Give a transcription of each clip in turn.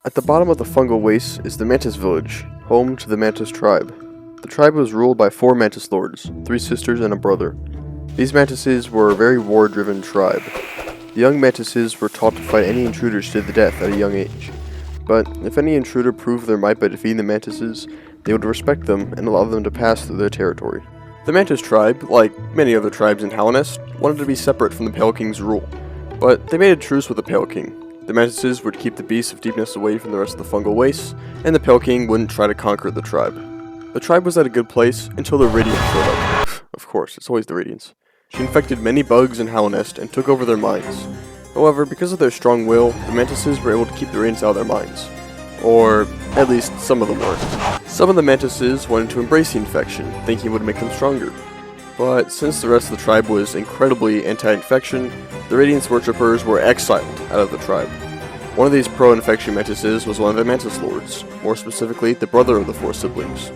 At the bottom of the Fungal waste is the Mantis village, home to the Mantis Tribe. The tribe was ruled by 4 Mantis lords, 3 sisters and a brother. These Mantises were a very war-driven tribe. The young Mantises were taught to fight any intruders to the death at a young age. But if any intruder proved their might by defeating the Mantises, they would respect them and allow them to pass through their territory. The Mantis tribe, like many other tribes in Halonest, wanted to be separate from the Pale King's rule, but they made a truce with the Pale King. The Mantises would keep the beasts of deepness away from the rest of the Fungal wastes, and the Pale King wouldn't try to conquer the tribe. The tribe was at a good place until the Radiant showed up. Of course, it's always the Radiants. She infected many bugs in Halonest and took over their minds. However, because of their strong will, the Mantises were able to keep the Radiants out of their minds. Or, at least, some of them were. Some of the Mantises wanted to embrace the infection, thinking it would make them stronger. But since the rest of the tribe was incredibly anti-infection, the Radiance worshippers were exiled out of the tribe. One of these pro-infection Mantises was one of the Mantis Lords, more specifically the brother of the 4 siblings.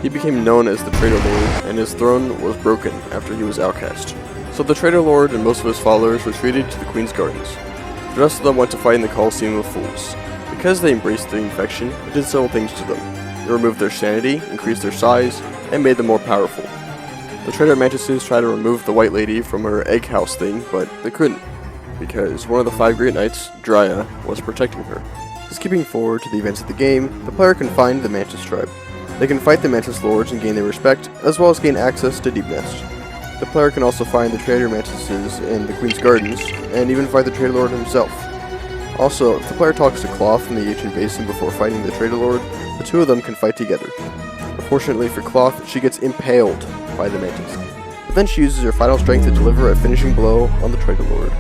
He became known as the Traitor Lord, and his throne was broken after he was outcast. So the Traitor Lord and most of his followers retreated to the Queen's Gardens. The rest of them went to fight in the Colosseum of Fools. Because they embraced the infection, it did several things to them. It removed their sanity, increased their size, and made them more powerful. The Traitor Mantises tried to remove the White Lady from her egg house thing, but they couldn't, because one of the 5 Great Knights, Drya, was protecting her. Skipping forward to the events of the game, the player can find the Mantis Tribe. They can fight the Mantis Lords and gain their respect, as well as gain access to Deep Nest. The player can also find the Traitor Mantises in the Queen's Gardens, and even fight the Traitor Lord himself. Also, if the player talks to Cloth in the Ancient Basin before fighting the Traitor Lord, the 2 of them can fight together. Unfortunately for Cloth, she gets impaled by the Mantis. But then she uses her final strength to deliver a finishing blow on the Traitor Lord.